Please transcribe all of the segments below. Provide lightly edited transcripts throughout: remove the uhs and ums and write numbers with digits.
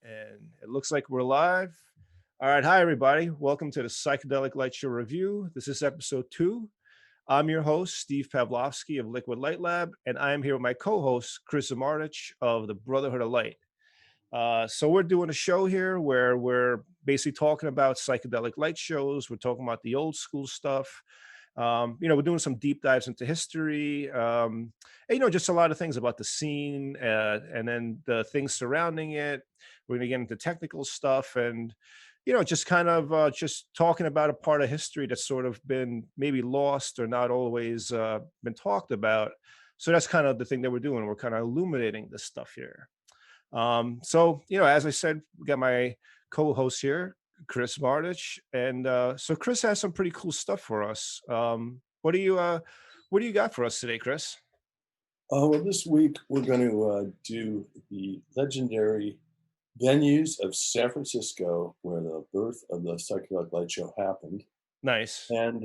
And it looks like we're live. All right. Hi, everybody. Welcome to the Psychedelic Light Show review. This is episode 2. I'm your host, Steve Pavlovsky of Liquid Light Lab, and I am here with my co-host, Chris Samardizch of the Brotherhood of Light. So we're doing a show here where we're basically talking about psychedelic light shows. We're talking about the old school stuff. We're doing some deep dives into history, and, just a lot of things about the scene, and then the things surrounding it. We're going to get into technical stuff and, just kind of just talking about a part of history that's sort of been maybe lost or not always been talked about. So that's kind of the thing that we're doing. We're kind of illuminating this stuff here. As I said, we got my co-host here, Chris Samardizch, and so Chris has some pretty cool stuff for us. What do you got for us today, Chris? Well, this week we're going to do the legendary venues of San Francisco, where the birth of the Psychedelic Light Show happened. Nice. And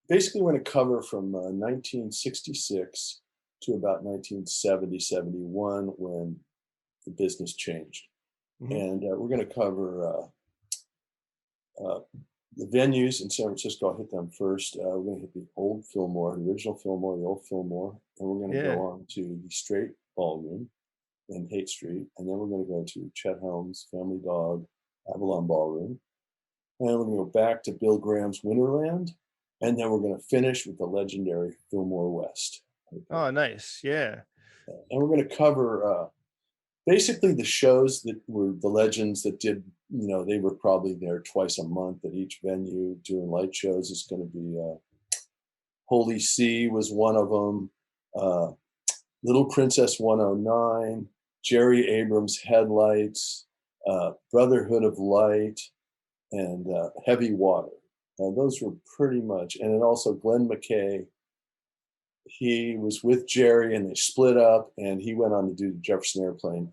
basically, we're going to cover from 1966 to about 1970, 71, when the business changed. Mhm. And we're going to cover the venues in San Francisco. I'll hit them first. We're going to hit the old Fillmore, the original Fillmore, the old Fillmore. And we're going to Yeah. go on to the Straight Ballroom in Haight Street. And then we're going to go to Chet Helms' Family Dog, Avalon Ballroom. And then we're going to go back to Bill Graham's Winterland. And then we're going to finish with the legendary Fillmore West. Okay. Oh, nice. Yeah. And we're going to cover basically the shows that were the legends that did, they were probably there twice a month at each venue doing light shows. It's going to be Holy See was one of them, Little Princess 109, Jerry Abrams Headlights, Brotherhood of Light, and Heavy Water. Those were pretty much, and then also Glenn McKay. He was with Jerry and they split up, and he went on to do the Jefferson Airplane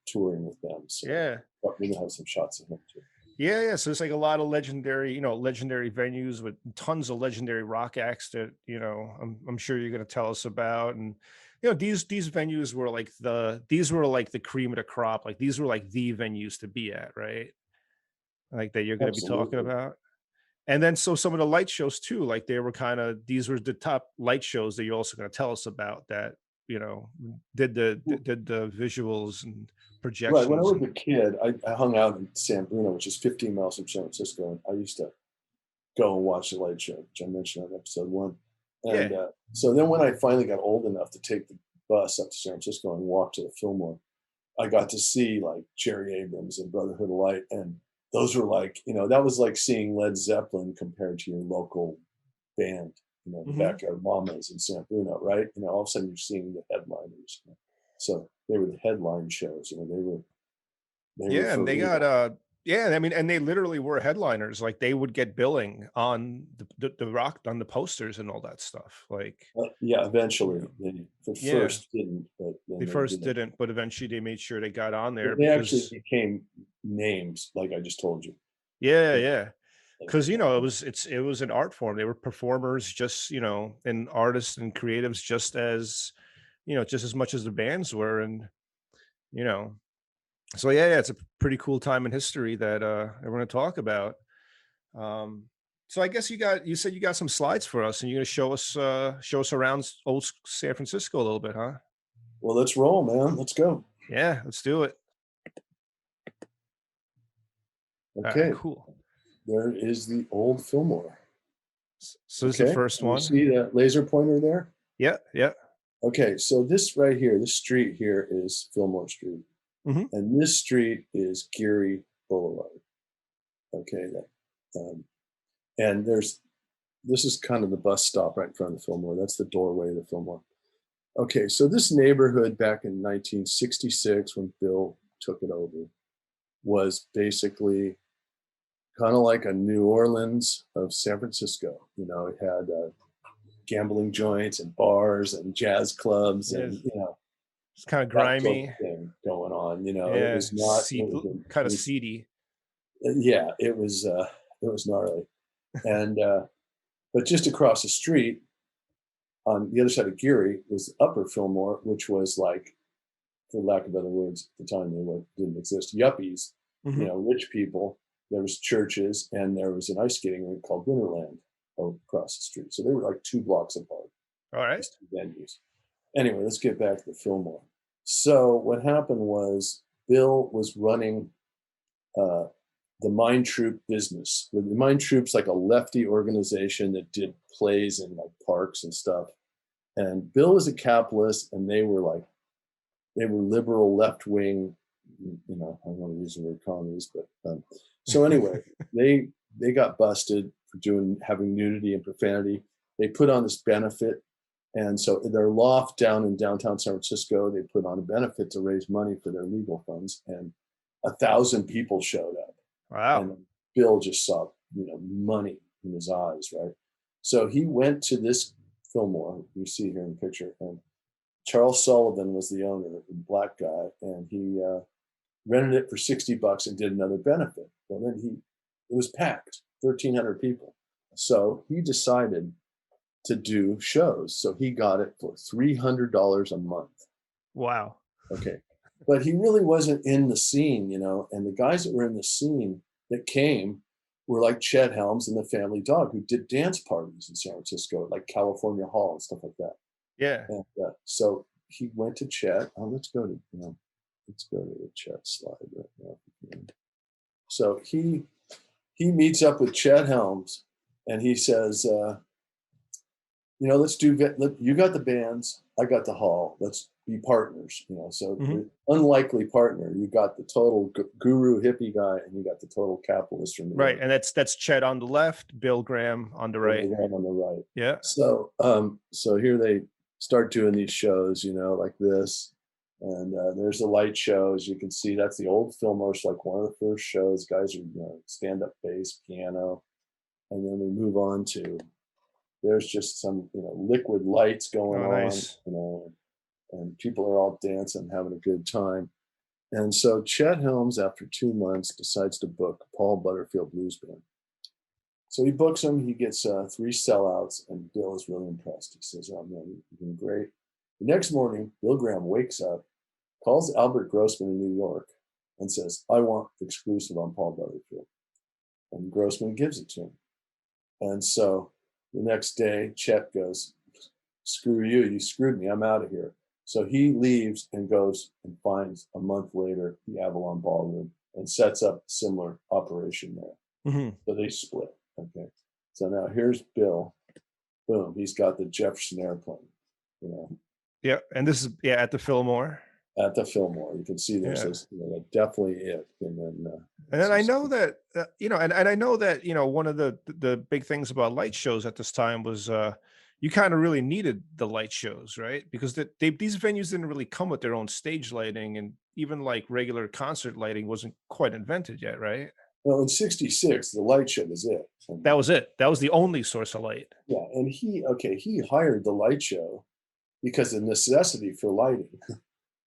touring with them. So Yeah. we're going to have some shots of him too. Yeah. So it's like a lot of legendary venues with tons of legendary rock acts that, I'm sure you're going to tell us about. And, these venues were like the cream of the crop. Like these were like the venues to be at, right? Like that you're going to be talking Absolutely. about. And then so some of the light shows too, like they were these were the top light shows that you're also going to tell us about that, did the visuals and Right. When I projections. was a kid, I hung out in San Bruno, which is 15 miles from San Francisco, and I used to go and watch the light show, which I mentioned on episode 1. And Yeah. so then when I finally got old enough to take the bus up to San Francisco and walk to the Fillmore, I got to see like Jerry Abrams and Brotherhood of Light. And those were like, that was like seeing Led Zeppelin compared to your local band, the Mhm. Backyard Mamas in San Bruno, right? All of a sudden you're seeing the headliners. So they were the headline shows, they were Yeah, for and they real. got yeah, I mean, and they literally were headliners. Like they would get billing on the rock on the posters and all that stuff. Like, Yeah, eventually. know, They at yeah, first didn't, but then they they first did. didn't, but eventually they made sure they got on there They actually because became names, like I just told you. yeah. And, Because it was an art form. They were performers, just and artists and creatives, just as much as the bands were, and you know, so yeah, it's a pretty cool time in history that we're going to talk about. Um, so I guess you said you got some slides for us, and you're going to show us around San Francisco a little bit, huh? well, let's roll, man. Let's go. Yeah, let's do it. All right, Okay, cool. there is the old Fillmore. So this is the Okay, first can you one. see that laser pointer there? Yeah. Okay, so this right here, this street here is Fillmore Street, Hmm. and this street is Geary Boulevard. Okay, and this is kind of the bus stop right in front of the Fillmore. That's the doorway of the Fillmore. Okay, so this neighborhood back in 1966, when Bill took it over, was basically kind of like a New Orleans of San Francisco. It had gambling joints and bars and jazz clubs Yeah, and it's kind of that sort of grimy. thing going on. It Yeah, was not. It kind of was seedy. yeah. It was gnarly. And but just across the street, on the other side of Geary, was Upper Fillmore, which was like for lack of better words, at the time didn't exist, yuppies, Mhm. rich people. There was churches, and there was an ice skating rink called Winterland across the street. So they were like 2 blocks apart, All right. these 2 venues. Anyway, let's get back to the Fillmore. So what happened was Bill was running uh, the Mind Troop business. The Mind Troop's like a lefty organization that did plays in like parks and stuff. And Bill was a capitalist, and they were liberal, left wing. I don't want to use the word commies, but so anyway, they got busted for having nudity and profanity. They put on this benefit, and so in their loft down in downtown San Francisco, they put on a benefit to raise money for their legal funds, and 1,000 people showed up. Wow. And Bill just saw, money in his eyes, right? So he went to this Fillmore, you see here in the picture, and Charles Sullivan was the owner, a black guy, and he rented it for $60 and did another benefit. Well, then it was packed, 1,300 people. So he decided to do shows. So he got it for $300 a month. Wow. Okay. But he really wasn't in the scene, and the guys that were in the scene that came were like Chet Helms and the Family Dog, who did dance parties in San Francisco, like California Hall and stuff like that. Yeah. And so he went to Chet. Let's go to the Chet slide right now. So he meets up with Chet Helms, and he says, let's do. You got the bands, I got the hall. Let's be partners. So unlikely partner. You got the total guru hippie guy, and you got the total capitalist from the right. And that's Chet on the left, Bill Graham on the right. Bill Graham on the right. Yeah. So so here they start doing these shows, like this. And there's the light show. As you can see, that's the old Fillmore. It's like one of the first shows. Guys are stand-up bass, piano. And then we move on to, there's just some, liquid lights going on, nice. And people are all dancing, having a good time. And so Chet Helms, after 2 months, decides to book Paul Butterfield Blues Band. So he books him. He gets 3 sellouts, and Bill is really impressed. He says, "Oh man, you're doing great." The next morning, Bill Graham wakes up, calls Albert Grossman in New York, and says, "I want exclusive on Paul Butterfield." And Grossman gives it to him. And so the next day, Chet goes, "Screw you, you screwed me, I'm out of here." So he leaves and goes and finds, a month later, the Avalon Ballroom and sets up a similar operation there. So they split. Okay. So now here's Bill. Boom. He's got the Jefferson Airplane, Yeah. And this is at the Fillmore. At the Fillmore. You can see there's this, definitely it. And then I know that, and I know that, one of the big things about light shows at this time was you kind of really needed the light shows, right? Because these venues didn't really come with their own stage lighting, and even like regular concert lighting wasn't quite invented yet, right? Well, in '66, the light show was it. That was it. That was the only source of light. Yeah, and he hired the light show because of necessity for lighting.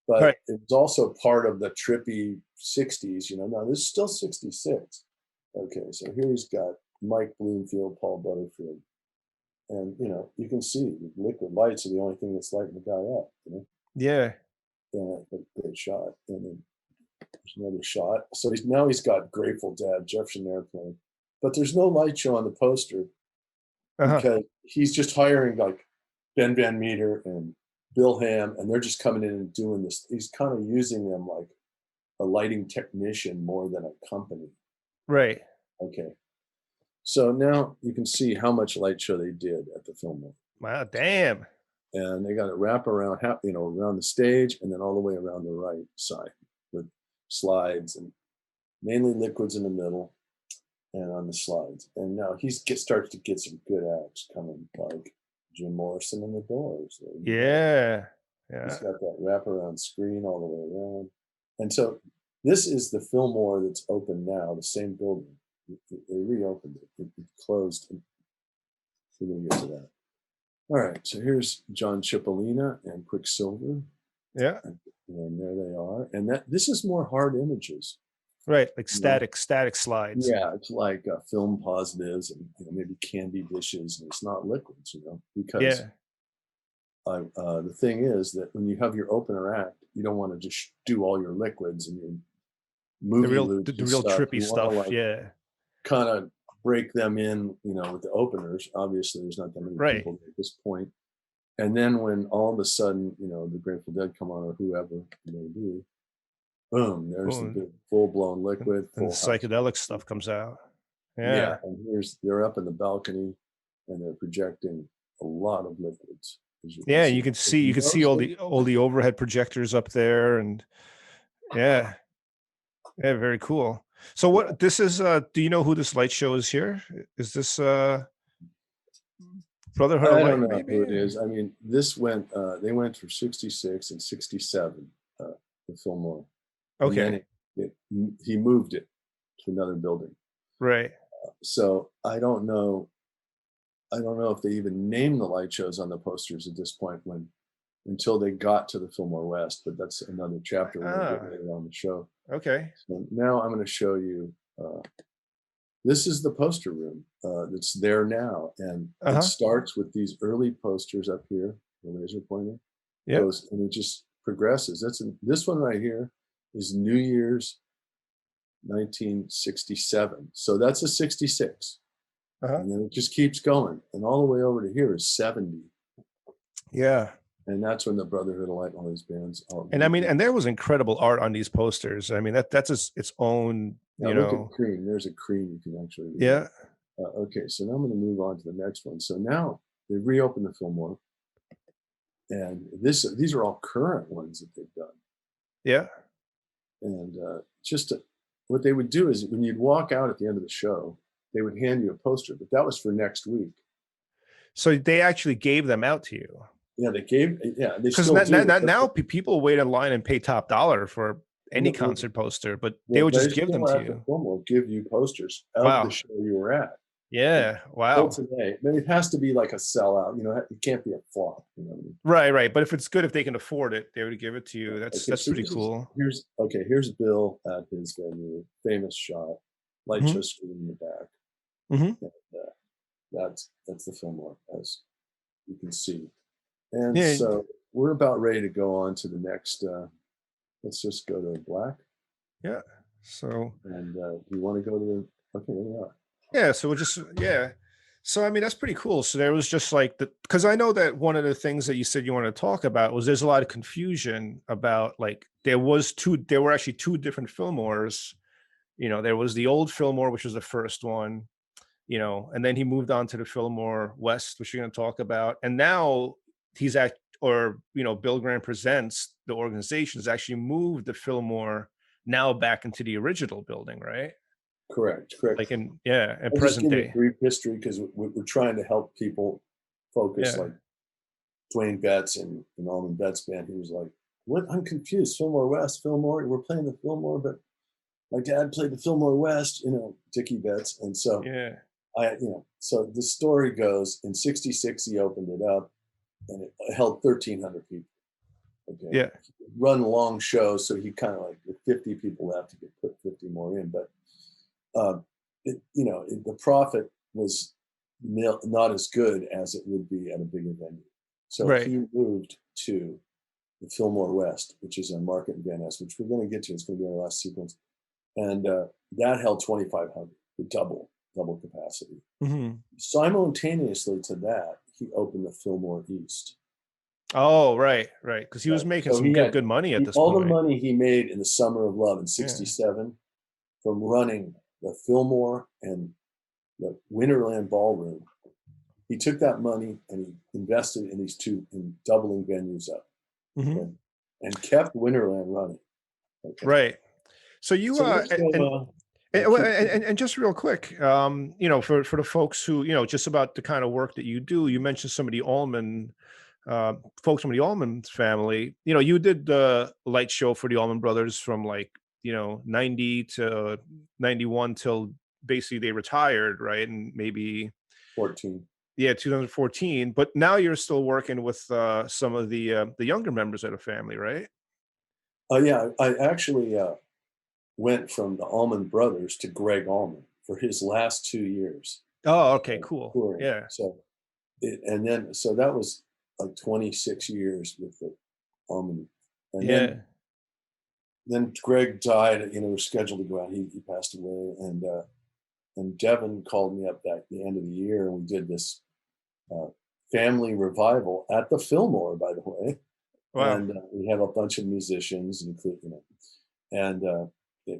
But Right. it was also part of the trippy '60s, Now this is still '66. Okay, so here he's got Mike Bloomfield, Paul Butterfield. And, you can see liquid lights are the only thing that's lighting the guy up, Yeah. Yeah, a great shot. And then there's another shot. So he's got Grateful Dead, Jefferson Airplane. But there's no light show on the poster because he's just hiring like Ben Van Meter and Bill Ham, and they're just coming in and doing this. He's kind of using them like a lighting technician more than a company. Right. Okay. So now you can see how much light show they did at the Fillmore. Wow, damn. And they got it wrap around, around the stage and then all the way around the right side with slides and mainly liquids in the middle and on the slides. And now he starts to get some good acts coming, like Jim Morrison and the Doors. Yeah. He's got that wraparound screen all the way around. And so this is the Fillmore that's open now, the same building. They reopened it. It closed. We're going to get to that. All right. So here's John Cipollina and Quicksilver. Yeah. And there they are. And this is more hard images. Right. Like static slides. Yeah. It's like film positives and maybe candy dishes. And it's not liquids, because the thing is that when you have your opener act, you don't want to just do all your liquids and your movie loops the and real stuff. trippy You want to stuff. like Yeah. kind of break them in, with the openers. Obviously, there's not that many Right. people at this point. And then when all of a sudden, the Grateful Dead come on or whoever it may be, boom, there's the Boom. big full-blown liquid, And the full house. psychedelic stuff comes out. Yeah, Yeah. and they're up in the balcony and they're projecting a lot of liquids, as you can Yeah, see. you can see all the overhead projectors up there, and yeah. Yeah, very cool. So Yeah, what this is, do you know who this light show is here? Is this Brotherhood of I don't Light, know who maybe? it is. I mean, they went for 66 and 67, the Fillmore. And then Okay. he moved it to another building. Right. So I don't know if they even named the light shows on the posters at this point until they got to the Fillmore West, but that's another chapter we're gonna get Ah, later on the show. okay. So now I'm gonna show you, this is the poster room, that's there now, and it Uh-huh. starts with these early posters up here, the laser pointer Yep. goes, and it just progresses. This one right here is New Year's 1967. So that's a 66. Uh-huh. And then it just keeps going. And all the way over to here is 70. Yeah. And that's when the Brotherhood of Light and all these bands. And I mean, and there was incredible art on these posters. I mean, that's its own, Now look at cream. There's a cream you can actually read. yeah. Okay, so now I'm going to move on to the next one. So now they've reopened the Fillmore. And these are all current ones that they've done. Yeah. And what they would do is when you'd walk out at the end of the show, they would hand you a poster, but that was for next week. So they actually gave them out to you. Yeah, they Because still do. now people wait in line and pay top dollar for any concert poster, but they would just give them to you. Fillmore give you posters of the Wow. show you were at. Yeah. Still Wow. today. I mean, it has to be like a sellout. It can't be a flop. You know what I mean? Right. But if it's good, if they can afford it, they would give it to you. That's So pretty cool. Here's Bill at his venue, famous shot, light show screen in the back. Mm-hmm. And, that's the Fillmore, as you can see. And Yeah. so we're about ready to go on to the next. Let's just go to black. Yeah. So. And we want to go to the. Okay, there we are. Yeah. So So I mean, that's pretty cool. So there was just like because I know that one of the things that you said you wanted to talk about was there's a lot of confusion about like there were actually two different Fillmores. There was the old Fillmore, which was the first one, and then he moved on to the Fillmore West, which you're going to talk about. And now Bill Graham Presents, the organization, has actually moved the Fillmore now back into the original building, right? Correct. Like in I'll present just give you day. a brief history because we're trying to help people focus. Yeah. Like Dwayne Betts and Allman Betts band, he was like, "What? I'm confused. Fillmore West, Fillmore. We're playing the Fillmore, but my dad played the Fillmore West." Dickie Betts, and so Yeah. So the story goes, in '66 he opened it up, and it held 1,300 people. Okay. Yeah. Run long shows, so he kind of like with 50 people left, he could put 50 more in, but. The profit was not as good as it would be at a bigger venue. So Right. he moved to the Fillmore West, which is on Market and Van Ness, which we're going to get to. It's going to be our last sequence. And that held 2,500, the double capacity. Mm-hmm. Simultaneously to that, he opened the Fillmore East. Oh, right. Because he was making some good money at this point. All the money he made in the Summer of Love in '67 from running the Fillmore and the Winterland Ballroom, he took that money and he invested in these two, in doubling venues up, and kept Winterland running. Okay. Right. So you and just real quick, for the folks who just about the kind of work that you do, you mentioned some of the Allman folks from the Allman family. You did the light show for the Allman Brothers from 90 to 91 till basically they retired, right? And maybe 14. Yeah, 2014. But now you're still working with some of the younger members of the family, right? Yeah, I actually went from the Allman Brothers to Greg Allman for his last 2 years. Oh, okay, cool. Touring. Yeah. So that was like 26 years with the Harmony. And Yeah. then Greg died. You know, we were scheduled to go out. He passed away, and Devin called me up at the end of the year, and we did this uh, family revival at the Fillmore, by the way. Wow. And we have a bunch of musicians, including, you know,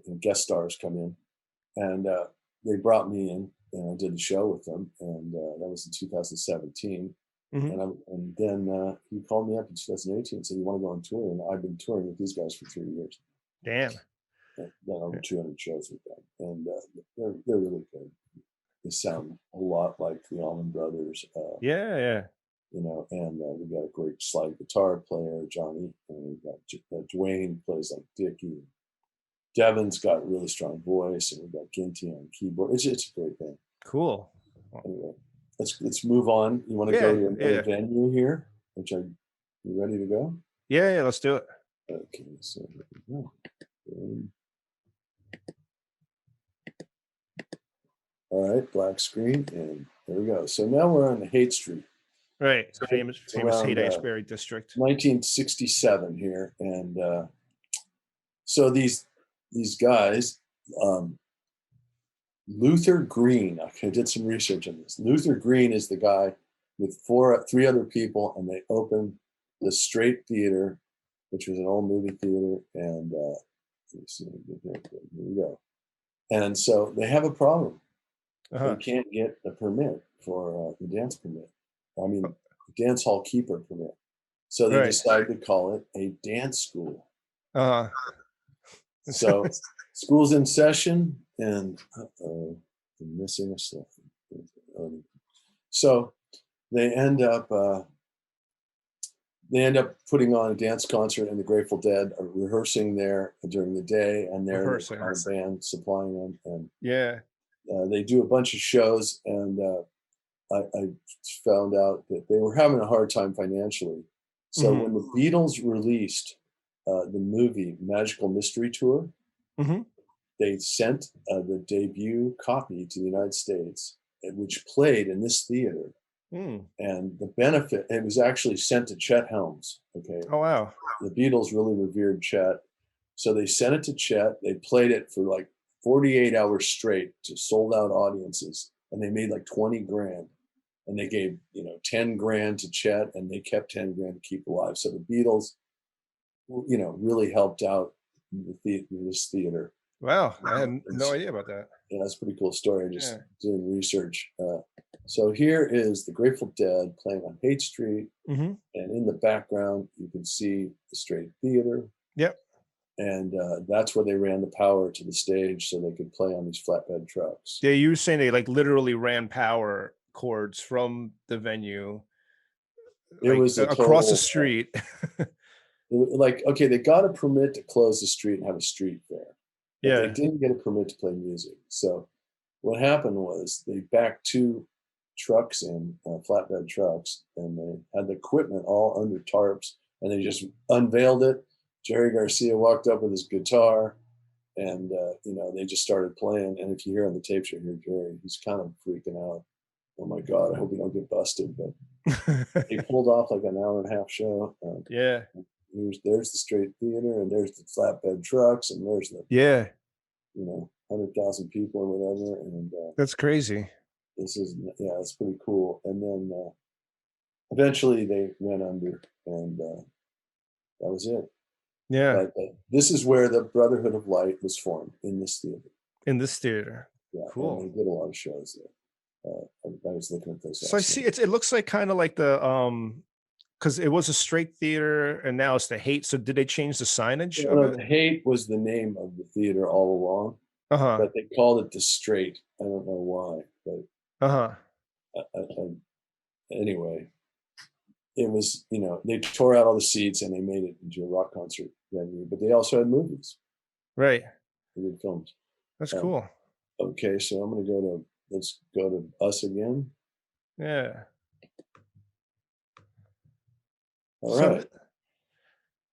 and guest stars come in, and they brought me in, and I did the show with them, and that was in 2017. Hmm. And then he called me up in 2018 and said, "You want to go on tour?" And I've been touring with these guys for 3 years. Damn. Done over 200 shows with them, and they're really good. They sound a lot like the Allman Brothers, Yeah. Yeah. you know. And we got a great slide guitar player, Johnny, and we got Dwayne plays like Dickie. Devin's got a really strong voice, and we've got Ginty on keyboard. It's a great band. Cool. Anyway, let's move on. You want to go Yeah. to another Yeah. venue here? Which are you ready to go? Yeah. Yeah. Let's do it. Okay, so here we go. All right, black screen, and there we go. So now we're on the Haight Street. Right. So Famous it's around Haight-Ashbury district. 1967 here, and so these guys, Luther Green. I did some research on this. Luther Green is the guy with three other people, and they opened the Straight Theater, which was an old movie theater, and let's see, here we go. And so they have a problem. Uh-huh. They can't get a permit for the dance permit. I mean, dance hall keeper permit. So they Right. decided to call it a dance school. Uh-huh. So school's in session, and I'm missing a slide. So they end up putting on a dance concert, and the Grateful Dead are rehearsing there during the day, and they're Rehearsing. our band supplying them, and Yeah. they do a bunch of shows, and I found out that they were having a hard time financially. So Mhm. when the Beatles released the movie Magical Mystery Tour, Mhm. they sent the debut copy to the United States, which played in this theater. Mm. And the benefit, it was actually sent to Chet Helms. Okay. Oh wow. The Beatles really revered Chet. So they sent it to Chet. They played it for like 48 hours straight to sold out audiences. And they made like 20 grand. And they gave, 10 grand to Chet, and they kept 10 grand to keep alive. So the Beatles, really helped out this theater. Wow. I had no idea about that. Yeah, that's a pretty cool story. I just Yeah. doing research. So here is the Grateful Dead playing on Haight Street, Mhm. and in the background you can see the Straight Theater, Yep. and that's where they ran the power to the stage so they could play on these flatbed trucks. Yeah, you were saying they like literally ran power cords from the venue It like was a across the total, street. like, okay, they got a permit to close the street and have a street fair, but they Yeah. didn't get a permit to play music. So what happened was they backed two trucks in, flatbed trucks, and they had the equipment all under tarps, and they just unveiled it. Jerry Garcia walked up with his guitar, and they just started playing. And if you hear on the tapes, you hear Jerry, he's kind of freaking out. Oh my God, I hope we don't get busted. But they pulled off like an hour and a half show. Yeah. There's the Straight Theater, and there's the flatbed trucks, and there's the Yeah. 100,000 people or whatever. And That's crazy. it's pretty cool. And then eventually they went under, and that was it. Yeah. But this is where the Brotherhood of Light was formed, in this theater. In this theater. Yeah, and Cool. they did a lot of shows there. I was looking at those So I last see night. it looks like kind of like the because it was a Straight Theater and now it's the Haight. So did they change the signage of Well, it? the Haight was the name of the theater all along, Uh-huh. but they called it the Straight. I don't know why, but Uh-huh. anyway, it was, they tore out all the seats and they made it into a rock concert venue, but they also had movies. Right. They did films. That's Um, cool. Okay, so let's go to us again. Yeah. All So right.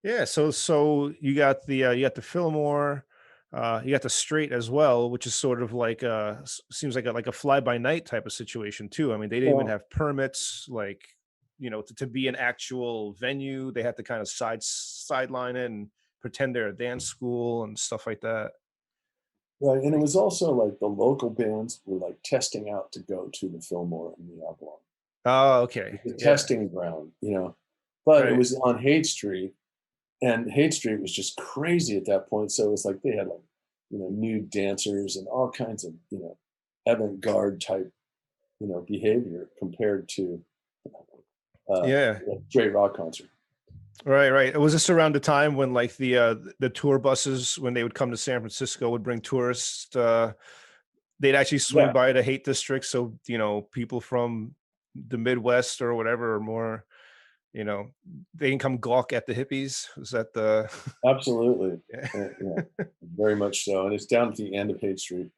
yeah, so you got the Fillmore, you got the Straight as well, which is sort of like seems like a fly by night type of situation too. I mean, they didn't even Well, have permits, like to be an actual venue, they had to kind of sideline it and pretend they're a dance school and stuff like that. Right, and it was also like the local bands were like testing out to go to the Fillmore and the Avalon. Oh, okay. The Yeah. testing ground, but it Right. was on Haight Street, and Haight Street was just crazy at that point. So it was like they had like, nude dancers and all kinds of, avant-garde type, behavior compared to Yeah. straight rock concert. Right. It was this around the time when like the tour buses, when they would come to San Francisco, would bring tourists. They'd actually swing Yeah, by the Haight District, so people from the Midwest or whatever, or more, you know, they can come gawk at the hippies. Is that the? absolutely. Yeah. Yeah, very much so. And it's down at the end of Haight Street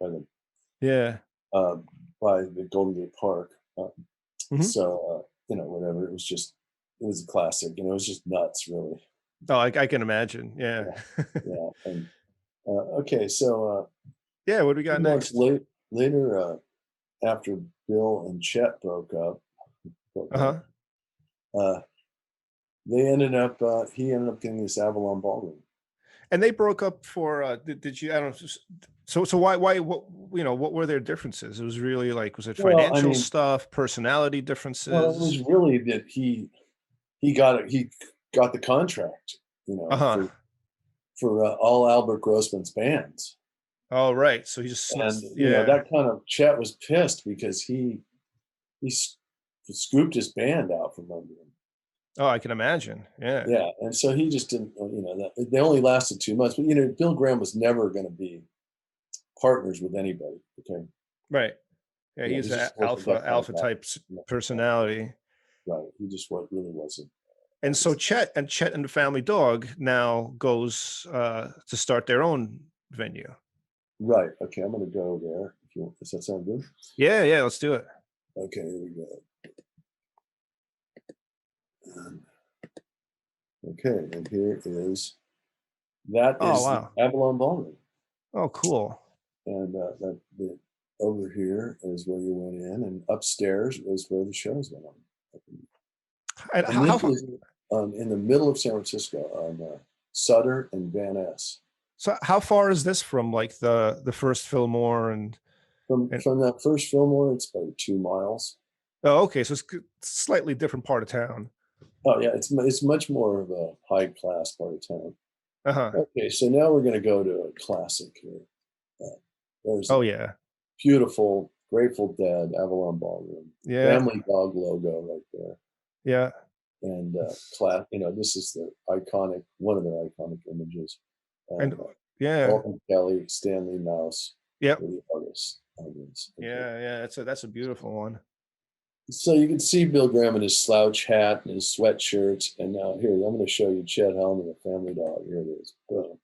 Yeah. uh, by the Golden Gate Park. Mhm. So, whatever. It was a classic. It was just nuts, really. Oh, I can imagine. Yeah. Yeah, yeah. And okay, so Yeah. What do we 2 got months next? later, after Bill and Chet broke up, Uh-huh. uh, he ended up getting this Avalon Ballroom. And they broke up for did you, I don't know, so why what were their differences? It was really like, was it Well, I financial mean, stuff, personality well, it was differences? really that he got the contract, Uh-huh. for all Albert Grossman's bands. Oh, right. So he just And, yeah. that kind of Chet was pissed because he scooped his band out from under him. Oh, I can imagine. Yeah. Yeah, and so he just didn't, that they only lasted 2 months, but, Bill Graham was never gonna be partners with anybody, okay? Right. Yeah, He he's an just wasn't that kind of alpha guy. type No, no, personality. right, he just really wasn't. And so Chet and the Family Dog now goes to start their own venue. Right, okay, I'm gonna go there if you want. Does that sound good? Yeah, let's do it. Okay, here we go. Um, okay, and that Oh, is the wow. Avalon Ballroom. Oh, cool. And over here is where you went in, and upstairs is where the shows went on. And And how this far, is in the middle of San Francisco on Sutter and Van Ness. so how far is this from like the first Fillmore and From that first Fillmore, it's about 2 miles. oh, okay, so it's slightly different part of town. Oh yeah, it's much more of a high class part of town. Uh-huh. Okay, so now we're going to go to a classic here. There's Oh, a yeah. beautiful Grateful Dead Avalon Ballroom, Yeah. Family Dog logo right there, Yeah. and this is one of their iconic images. And And yeah. Alton Kelly, Stanley Mouse Yep. were the artists on this. Okay. Yeah, that's a beautiful one. So you can see Bill Graham in his slouch hat and his sweatshirts. And now here, I'm going to show you Chet Hellman, the Family Dog. Here it is. Boom.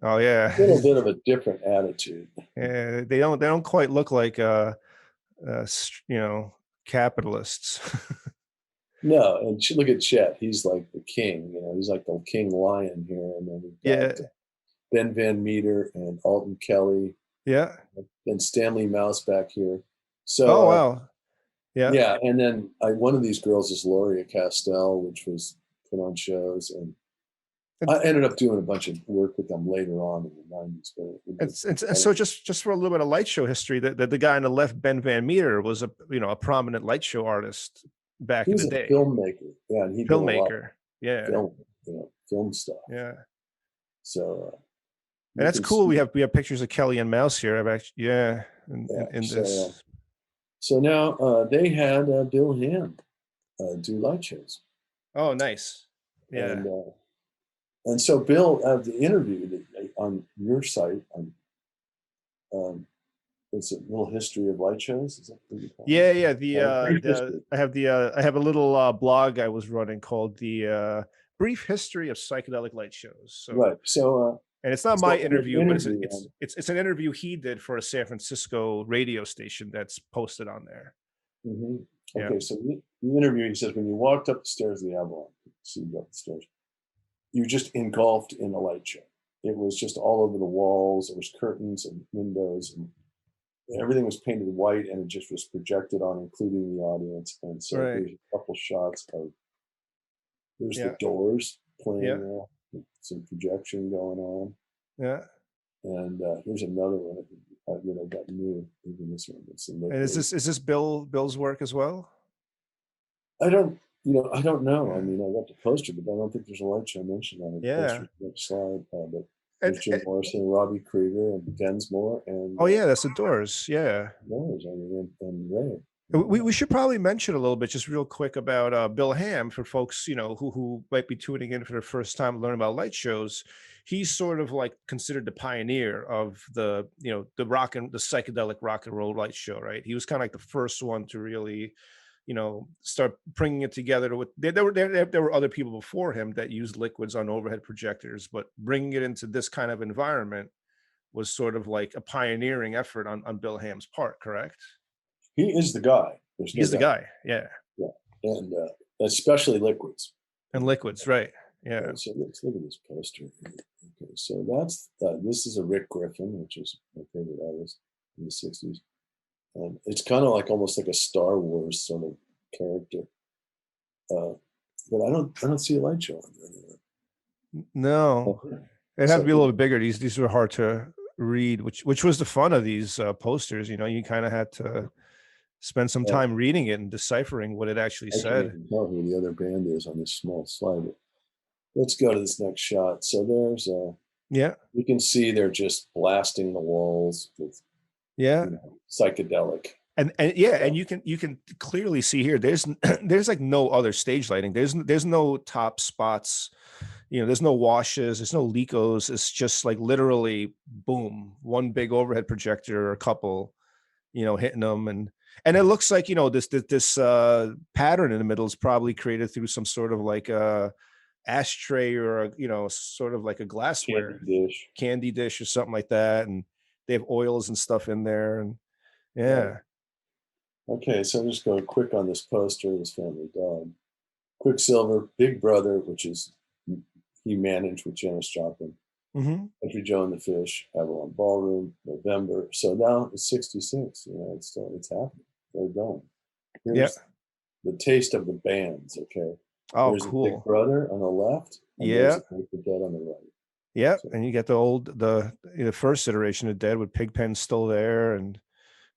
Oh, yeah. A little bit of a different attitude. Yeah, they don't quite look like capitalists. No, and look at Chet. He's like the king. He's like the king lion here. And then we've got Yeah. Ben Van Meter and Alton Kelly Yeah. and Stanley Mouse back here. Oh, So wow. Yeah. yeah, and then one of these girls is Gloria Castell, which was put on shows, and And, I ended up doing a bunch of work with them later on in the '90s. and so just for a little bit of light show history, the guy on the left, Ben Van Meter, was a prominent light show artist back he in was the a day. filmmaker, yeah, and he did a lot of Filmmaker. Yeah. film, film stuff. Yeah. So And you that's can cool. see, We have pictures of Kelly and Mouse here. I've actually, yeah, yeah. in this. So now they had Bill Hand do light shows, Oh, nice. Yeah. and so Bill, the interview on your site um, it's a little history of light shows. Is that what you call it? Yeah. Brief history. I have a little blog I was running called the Brief History of Psychedelic Light Shows. So, Right. So and it's not so my in the interview, but interview, it's an interview he did for a San Francisco radio station that's posted on there. mhm. Yeah. Okay, so the interview, he says, when you walked up the stairs of the Avalon, see you up the stairs, you just engulfed in a light show. It was just all over the walls. There was curtains and windows, and everything was painted white, and it just was projected on, including the audience. And so Right. here's a couple shots of, there's the Yeah. Doors playing Yeah. there, with some projection going on. Yeah. And here's another one I got new. Even this one, it's in And is liquid. this Bill's work as well? I don't, I don't know. I mean, I got the poster, but I don't think there's a light show mentioned on it. Yeah. Poster's next slide. But And, there's Jim Morrison, Robbie Krieger, and Densmore, and oh yeah, that's the Doors. Yeah. Rose, I mean, and Ray. We should probably mention a little bit, just real quick, about Bill Ham for folks, who might be tuning in for the first time learning about light shows. He's sort of like considered the pioneer of the psychedelic rock and roll light show, right? He was kind of like the first one to really, start bringing it together with. There were other people before him that used liquids on overhead projectors, but bringing it into this kind of environment was sort of like a pioneering effort on Bill Ham's part, correct? He is the guy. There's no He's the doubt. guy, yeah. Yeah, and especially liquids. And liquids, right? Yeah. Okay, so let's look at this poster. Okay, so that's this is a Rick Griffin, which is my favorite artist in the '60s, and it's kind of like almost like a Star Wars sort of character. But I don't see a light show on there anywhere. No, it had to So be a little bit bigger. These were hard to read, which was the fun of these posters. You kind of had to spend some time reading it and deciphering what it actually I can't said. even tell who the other band is on this small slide. But let's go to this next shot. So there's Yeah, you can see they're just blasting the walls with yeah. Psychedelic. And yeah, and you can clearly see here. There's there's like no other stage lighting. There's no top spots. There's no washes. There's no lecos. It's just like literally boom, one big overhead projector or a couple, hitting them, and it looks like this pattern in the middle is probably created through some sort of like a ashtray or sort of like a glassware candy dish or something like that, and they have oils and stuff in there, and yeah. Right. Okay, so I'm just going quick on this poster, this family dog. Quicksilver, Big Brother, which is he managed with Janis Joplin. Mm-hmm. Country Joe and the Fish, Avalon Ballroom, November. So now it's '66. It's happening. They're going. Here's the taste of the bands. Okay. Oh, There's cool. a Big Brother on the left, and there's a Grateful Dead on the right. Yeah, so. And you get the first iteration of Dead with Pigpen still there, and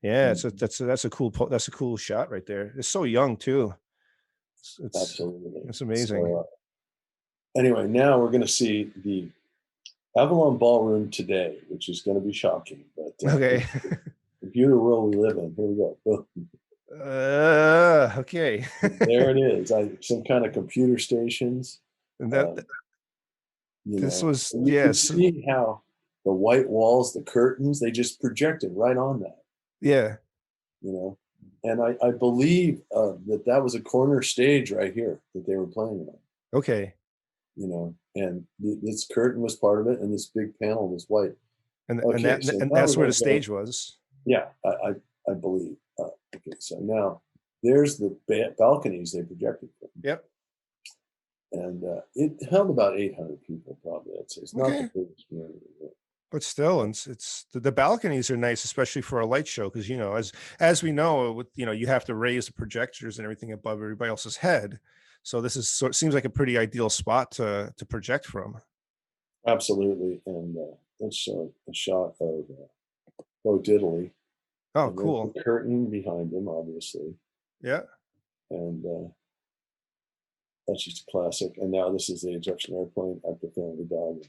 yeah, that's a cool shot right there. It's so young too. Absolutely, it's amazing. So, anyway, now we're going to see the Avalon Ballroom today, which is going to be shocking. But okay, the computer world we live in. Here we go. Okay. There it is. Some kind of computer stations. And this was you can see how the white walls, the curtains, they just projected right on that. Yeah. And I believe that was a corner stage right here that they were playing on. Okay. And this curtain was part of it, and this big panel was white. And that's where the stage was. Yeah, I believe. Okay, so now there's the balconies they projected from. Yep. And it held about 800 people, probably. I'd say it's not the biggest community. But still, it's the balconies are nice, especially for a light show, because as we know, with you have to raise the projectors and everything above everybody else's head. So this seems like a pretty ideal spot to project from. Absolutely, and let's show a shot of Bo Diddley. Oh, and cool! The curtain behind him, obviously. Yeah. And that's just a classic. And now this is the ejection airplane at the Family Dog.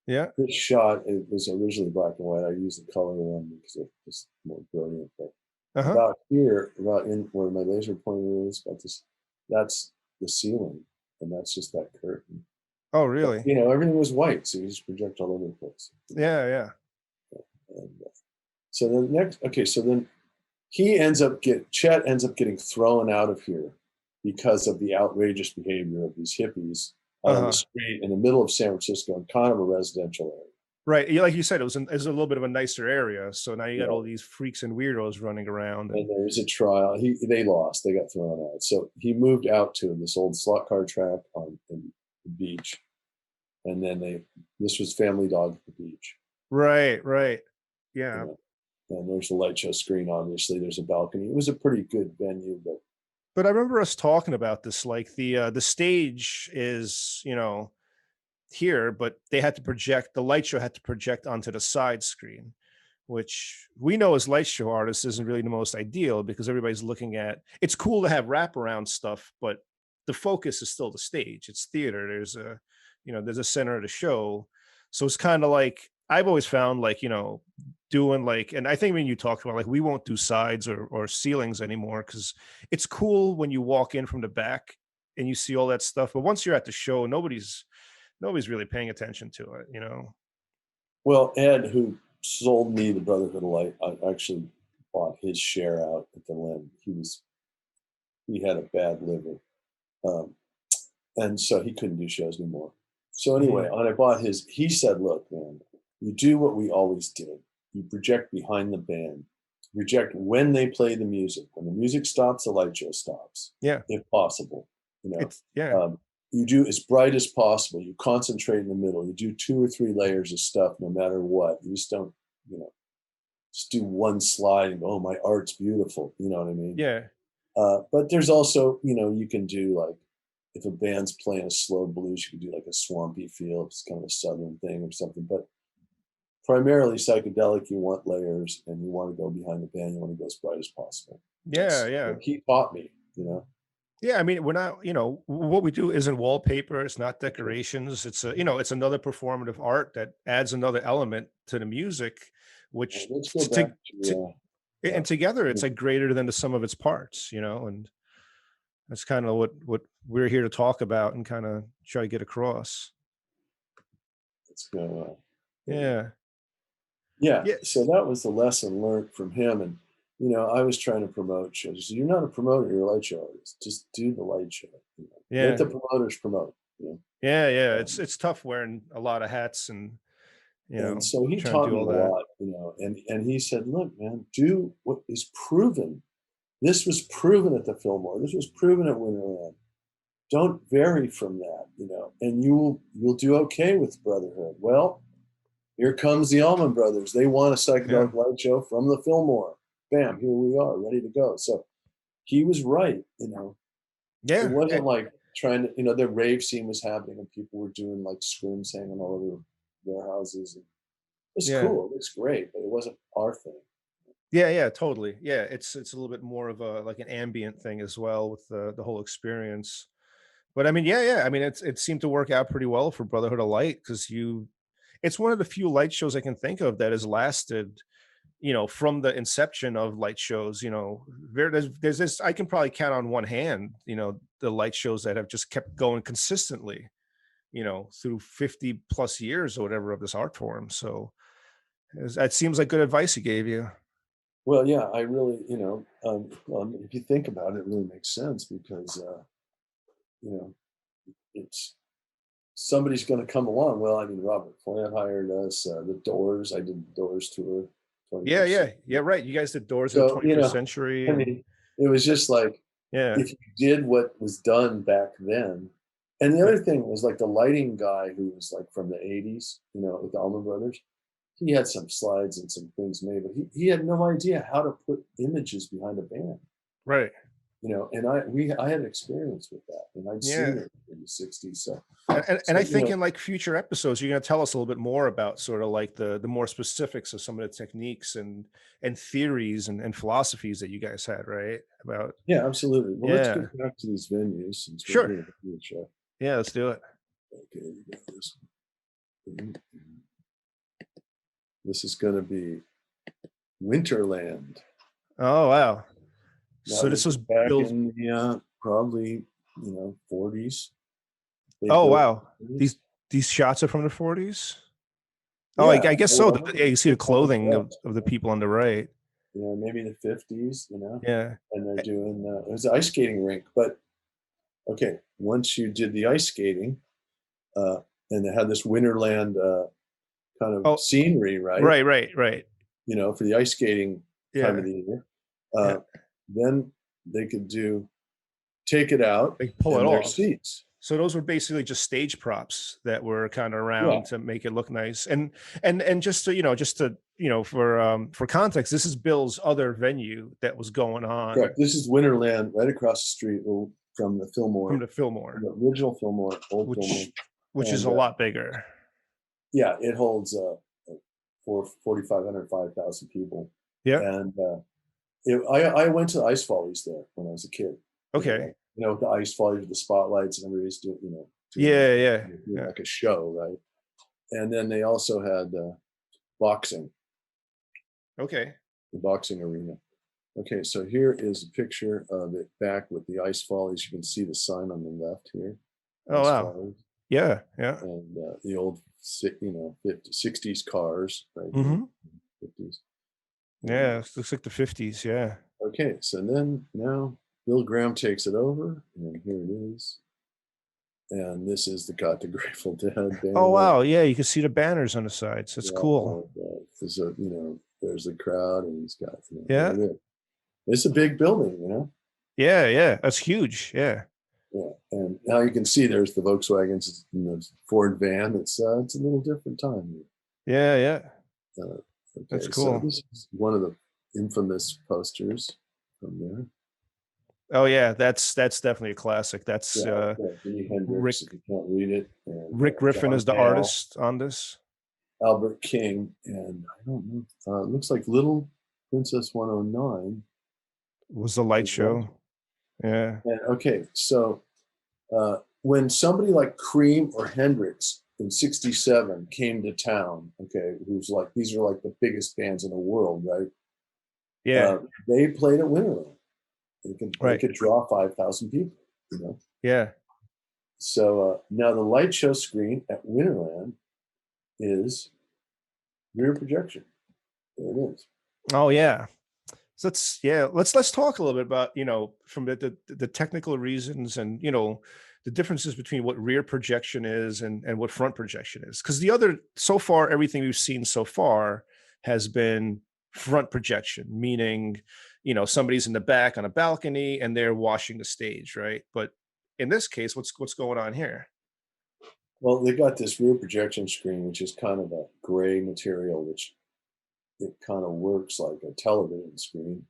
Yeah. This shot, it was originally black and white. I used the color one because it was more brilliant. But about here, about in where my laser pointer is, about this, that's the ceiling, and that's just that curtain. Oh, really? But, everything was white, so you just project all over the place. Yeah. And, so then Chet ends up getting thrown out of here because of the outrageous behavior of these hippies on the street in the middle of San Francisco, in kind of a residential area. Right, like you said, it was a little bit of a nicer area. So now you got all these freaks and weirdos running around. And there was a trial. They lost. They got thrown out. So he moved out to this old slot car track on the beach, and then this was Family Dog at the beach. Right. Yeah. and there's a light show screen. Obviously, there's a balcony. It was a pretty good venue, But I remember us talking about this, like the stage is, here, but they had to project, the light show had to project onto the side screen, which we know as light show artists isn't really the most ideal because everybody's looking at, it's cool to have wraparound stuff, but the focus is still the stage. It's theater. There's a center of the show. So it's kind of like, I've always found like, doing like, and I think when you talked about like, we won't do sides or ceilings anymore because it's cool when you walk in from the back and you see all that stuff. But once you're at the show, nobody's really paying attention to it. well, Ed, who sold me the Brotherhood of Light, I actually bought his share out at the Lynn. He had a bad liver, and so he couldn't do shows anymore. So anyway, when I bought his, he said, "Look, man, you do what we always did. You project behind the band. Project when they play the music. When the music stops, the light show stops. Yeah. If possible, Yeah. You do as bright as possible. You concentrate in the middle. You do 2 or 3 layers of stuff, no matter what. You just don't, just do one slide and go, oh, my art's beautiful. You know what I mean? Yeah. But there's also, you can do like, if a band's playing a slow blues, you can do like a swampy feel. It's kind of a southern thing or something. But primarily psychedelic, you want layers and you want to go behind the band. You want to go as bright as possible. Yeah. Yeah. He taught me, Yeah, I mean, we're not, what we do isn't wallpaper, it's not decorations. It's another performative art that adds another element to the music, which Let's go back and together it's like greater than the sum of its parts, and that's kind of what we're here to talk about and kind of try to get across. Let's go. Yeah. So that was the lesson learned from him. And I was trying to promote shows. You're not a promoter, you're a light show artist. Just do the light show. Let the promoters promote. Yeah. It's tough wearing a lot of hats and and so he taught me a lot, and he said, look, man, do what is proven. This was proven at the Fillmore. This was proven at Winterland. Don't vary from that, and you'll do okay with Brotherhood. Well, here comes the Allman Brothers. They want a psychedelic light show from the Fillmore. Bam, here we are, ready to go. So he was right, Yeah. It wasn't like trying to, the rave scene was happening and people were doing like screams hanging all over warehouses. It's cool, it's great, but it wasn't our thing. Yeah, totally. Yeah, it's a little bit more of a like an ambient thing as well with the whole experience. But I mean, yeah. I mean, it seemed to work out pretty well for Brotherhood of Light because it's one of the few light shows I can think of that has lasted, from the inception of light shows. There's this, I can probably count on one hand, the light shows that have just kept going consistently, through 50 plus years or whatever of this art form. So that seems like good advice he gave you. Well, yeah, I really, if you think about it, it really makes sense because, it's somebody's going to come along. Well, I mean, Robert Plant hired us, the Doors. I did the Doors tour. Yeah, right. You guys did Doors in the 21st century. I mean, it was just like, if you did what was done back then. And the other thing was like the lighting guy who was like from the 80s, with the Allman Brothers. He had some slides and some things made, but he had no idea how to put images behind a band. Right. And I had experience with that, and I'd seen it in the 60s. So and I think in like future episodes, you're going to tell us a little bit more about sort of like the more specifics of some of the techniques and theories and philosophies that you guys had, right? About absolutely. Well, let's get back to these venues since we're doing the show. Yeah, let's do it. Okay, we got this one. This is going to be Winterland. Oh wow! Now, so this was back in the probably 40s. Oh wow! These shots are from the 40s. Oh, I guess so. Yeah, you see the clothing of the people on the right. Maybe the 50s. Yeah. And they're doing it was an ice skating rink. But okay, once you did the ice skating, and they had this Winterland kind of scenery, right? Right. For the ice skating time of the year. Then they could take it out, they pull it off. Seats. So those were basically just stage props that were kind of Yeah, around to make it look nice. And just to, for context, this is Bill's other venue that was going on correct. This is Winterland, right across the street from the from Fillmore, the Fillmore, the original Fillmore, old Fillmore. which is And a lot bigger. yeah, it holds for 4,500, 5,000 people. Yeah. And I went to the ice follies there when I was a kid. Okay. With the ice follies with the spotlights and everybody's doing, Yeah. Yeah. doing Yeah. like a show, right? And then they also had boxing, Okay. the boxing arena. Okay, so here is a picture of it back with the ice follies. You can see the sign on the left here, Oh ice wow. follies, Yeah. Yeah. and the old, 60s cars right here, Hmm. 50s. Yeah. It looks like the 50s. Yeah. Okay, so then now Bill Graham takes it over, and here it is. And this is got the Grateful Dead Oh banner. wow. Yeah. You can see the banners on the sides. That's Yeah, cool. there's there's the crowd, and he's got, there Yeah. it is. It's a big building. Yeah. Yeah. That's huge. Yeah. Yeah, and now you can see there's the Volkswagens, Ford van. It's a little different time. Yeah. Yeah. Uh, That's okay, so cool. this is one of the infamous posters from there. Oh yeah. That's definitely a classic. That's Yeah, Jimi Rick Hendrix, if you can't read it, and Rick Griffin John is the Mayall, artist on this. Albert King, and I don't know. It looks like Little Princess 109. Was the light show. Yeah. And okay, so when somebody like Cream or Hendrix in '67 came to town, okay, who's like, these are like the biggest bands in the world, right? Yeah. They played at Winterland. They Right. could draw 5,000 people. Yeah. So now the light show screen at Winterland is rear projection. There it is. Oh yeah. So let's talk a little bit about, from the technical reasons and, the differences between what rear projection is and what front projection is. Because so far, everything we've seen so far has been front projection, meaning, somebody's in the back on a balcony and they're watching the stage, right? But in this case, what's going on here? Well, they got this rear projection screen, which is kind of a gray material, which it kind of works like a television screen.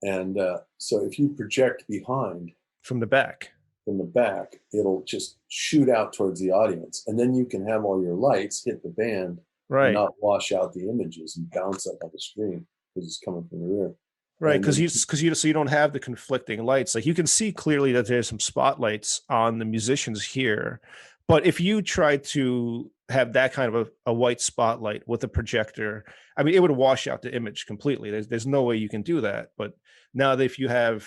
And so if you project behind From the back. from the back, it'll just shoot out towards the audience. And then you can have all your lights hit the band and Right. not wash out the images and bounce up on the screen because it's coming from the rear. Right, And because then, you don't have the conflicting lights. Like you can see clearly that there's some spotlights on the musicians here, but if you try to have that kind of a white spotlight with a projector, I mean, it would wash out the image completely. There's no way you can do that. But now that if you have,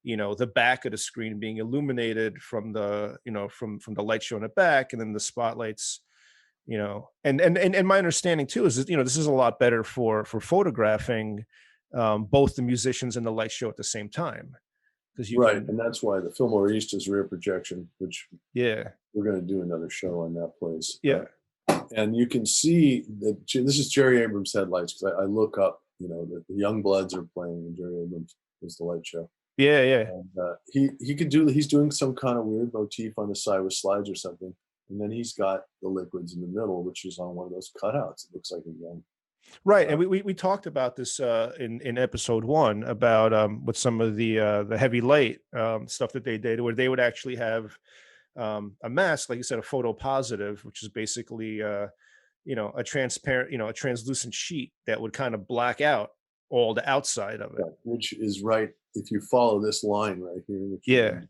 the back of the screen being illuminated from the, from the light show in the back, and then the spotlights, and my understanding too is that this is a lot better for photographing both the musicians and the light show at the same time, because you right. can. And that's why the Fillmore East is rear projection, which Yeah. we're going to do another show on that place. Yeah. And you can see that this is Jerry Abrams headlights, because I look up, the Young Bloods are playing, and Jerry Abrams is the light show. Yeah. Yeah. And he's doing some kind of weird motif on the side with slides or something. And then he's got the liquids in the middle, which is on one of those cutouts. It looks like a young. Right, and we talked about this in episode 1 about with some of the heavy light stuff that they did, where they would actually have a mask, like you said, a photo positive, which is basically a transparent, a translucent sheet that would kind of black out all the outside of it. Which is right. If you follow this line right here, Yeah.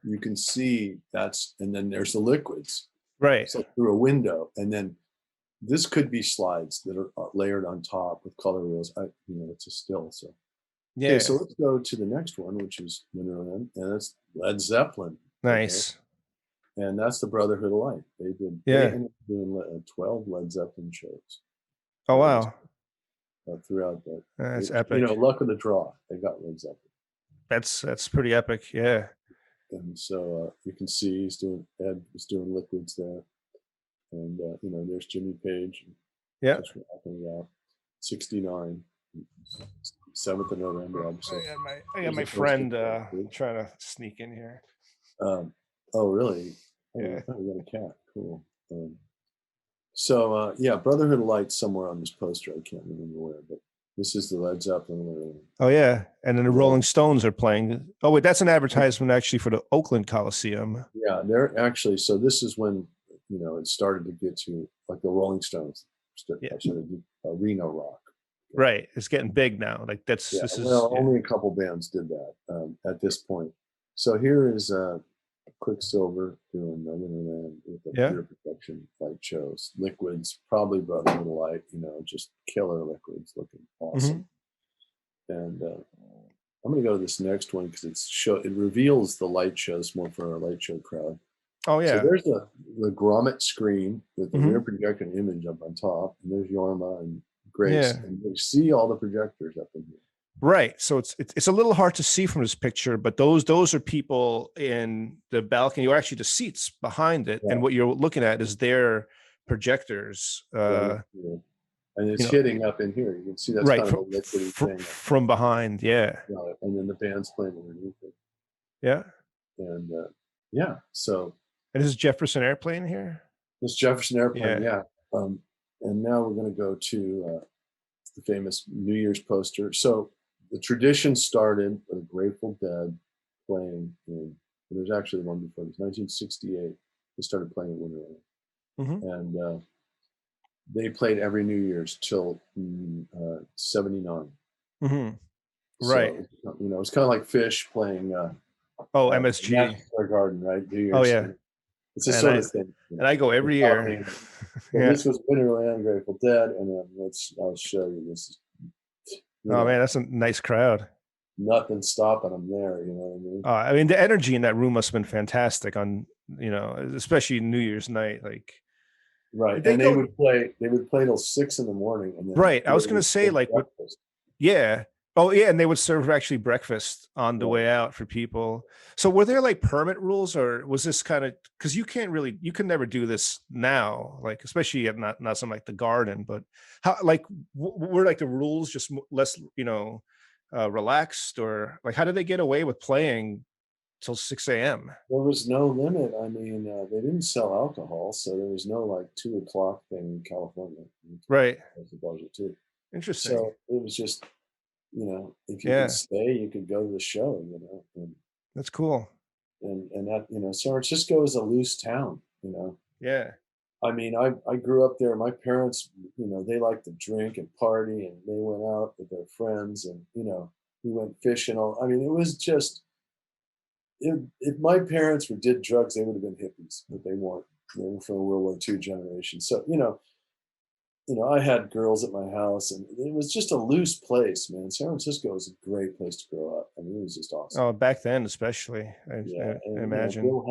you can see and then there's the liquids. Right. So through a window, and then this could be slides that are layered on top with color wheels. It's a still. So Yeah. okay, so let's go to the next one, which is Winterland, and it's Led Zeppelin. Nice. Okay? And that's the Brotherhood of Light. They ended up doing 12 Led Zeppelin shows. Oh wow. Throughout that. That's epic. Luck of the draw. They got Led Zeppelin. That's pretty epic. Yeah. And so you can see Ed is doing liquids there. And there's Jimmy Page. Yeah. Just rocking it out. 69, 7th of November, obviously. I got my friend trying to sneak in here. Oh, really? Yeah. Oh, we got a cat. Cool. Yeah, Brotherhood of Light somewhere on this poster. I can't remember where, but this is the Led Zeppelin. Oh yeah, and then the Yeah, Rolling Stones are playing. Oh wait, that's an advertisement actually for the Oakland Coliseum. yeah, they're actually. So this is when it started to get to like the Rolling Stones. Yeah, I started to do arena rock. Okay. right. It's getting big now. Like Yeah, this is well, yeah, only a couple bands did that at this point. So here is Quicksilver doing the Winterland with the yeah. rear protection light shows. Liquids, probably Brotherhood of Light, just killer liquids looking Hmm. awesome. And I'm going to go to this next one because it reveals the light shows more for our light show crowd. Oh So yeah. there's the grommet screen with the rear Hmm. projection image up on top, and there's Yorma and Grace, Yeah. and you see all the projectors up in here. Right. So it's a little hard to see from this picture, but those are people in the balcony, or actually the seats behind it, Yeah, and what you're looking at is their projectors. right here. And You it's know, hitting up in here. You can see that's right kind of a liquidy thing up from behind. Yeah. there. And then the band's playing underneath it. Yeah. And yeah, so And this is Jefferson Airplane here. this Jefferson Airplane, Yeah. yeah. Um, and now we're going to go to the famous New Year's poster. So the tradition started with Grateful Dead playing there's actually one before this, 1968. They started playing at Winterland. Hmm. And they played every New Year's till 79. Hmm. Right. So, it's kind of like Fish playing Oh, MSG. Madison Square Garden, right? New Oh Year's. yeah. It's a And sort I of thing. and I go every year. So Yeah. this was Winterland, Grateful Dead, and then I'll show you. This is, Oh man, that's a nice crowd. nothing stopping them there. You know what I mean? I mean, the energy in that room must have been fantastic on, especially New Year's night. Like, Right. did they And they go would play. They would play till 6 in the morning, and then right? I was they gonna would say, serve like, what? breakfast. Yeah. Oh, yeah, and they would serve actually breakfast on the Right. way out for people. So, were there like permit rules, or was this kind of because you can never do this now, like especially at not something like the Garden, but how like were like the rules just less, relaxed, or like how did they get away with playing till 6 a.m.? There was no limit. I mean, they didn't sell alcohol, so there was no like 2 o'clock thing in California. Right. As opposed to two. Interesting. So it was just, if you could Yeah, stay, you could go to the show. that's cool. And that San Francisco is a loose town. Yeah. I mean, I grew up there. My parents, they liked to drink and party, and they went out with their friends, and we went fishing. All I mean, it was just if my parents did drugs, they would have been hippies, but they weren't. They were from a World War II generation. So I had girls at my house, and it was just a loose place, man. San Francisco was a great place to grow up. I mean, it was just awesome. Oh, back then especially, Yeah, I and imagine. Bill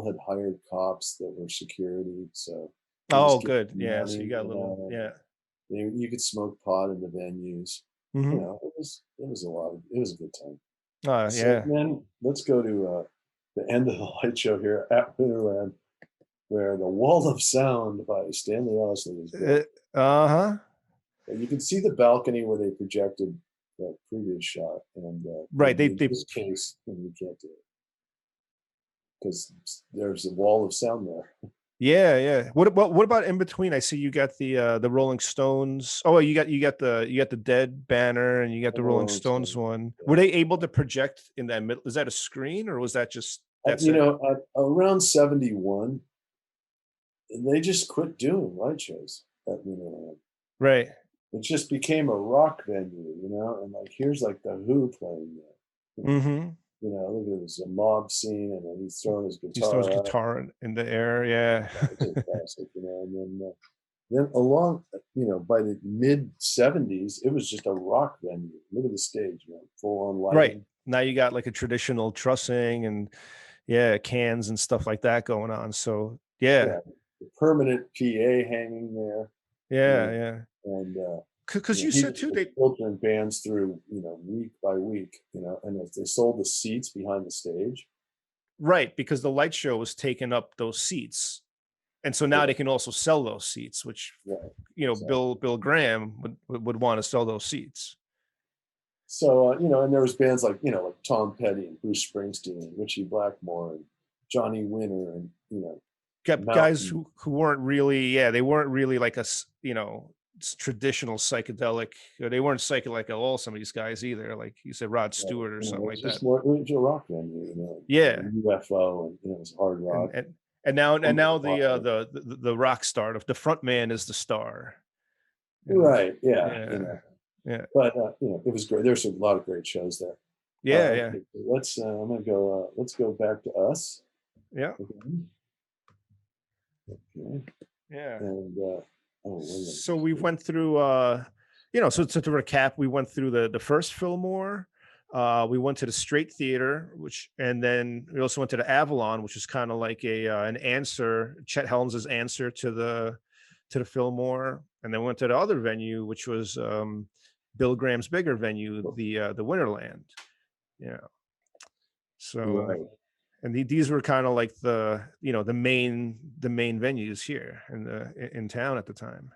had hired cops that were security, so he was Oh, getting good. Yeah. So you money, got a little. Yeah. you could smoke pot in the venues. Hmm. It was a good time. Oh, So yeah. then let's go to the end of the light show here at Winterland, where the Wall of Sound by Stanley Osley is built. Uh-huh. And you can see the balcony where they projected that previous shot, and Right. in this case, you can't do it because there's a wall of sound there. Yeah, yeah. What about in between? I see you got the Rolling Stones. Oh, you got the Dead banner, and you got the Rolling Rolling Stones Stones. one. Yeah. Were they able to project in that middle? Is that a screen, or was that just that's it? Around 71, they just quit doing light shows at Winterland. Right. It just became a rock venue, and like here's like the Who playing there. Mm-hmm. Look at this, a mob scene, and then he's throwing his He throws guitar out. guitar in the air. Yeah. It's a classic, and then along, by the mid 70s, it was just a rock venue. Look at the stage, full on lighting. Right. Now you got like a traditional trussing and yeah, cans and stuff like that going on. So yeah. The permanent PA hanging there. Yeah, yeah. And because you said too, they filtering bands through, week by week, and if they sold the seats behind the stage. right, because the light show was taking up those seats. And so now they can also sell those seats, which Exactly. Bill Graham would want to sell those seats. So and there was bands like like Tom Petty and Bruce Springsteen and Ritchie Blackmore and Johnny Winter and Kept guys Mountain. who weren't really, yeah, they weren't really like traditional psychedelic. They weren't psychedelic at all. Some of these guys either, like you said, Rod Stewart or It something was like that. just more. It was a rock venue, Yeah, UFO, and it was hard and rock. and and now the Live. the rock star of the front man is the star. And Right. Yeah. yeah, yeah, But it was great. There's a lot of great shows there. yeah, yeah, Okay, let's. I'm gonna go. Let's go back to us. yeah, Okay. Okay. yeah. And oh, wait a So minute. we went through so to recap, we went through the first Fillmore, we went to the Straight Theater, which, and then we also went to the Avalon, which is kind of like a an answer, Chet Helms's answer to the Fillmore, and then went to the other venue, which was Bill Graham's bigger venue, the Winterland. Yeah. So, Right. and these were kind of like the the main venues here in town at the time.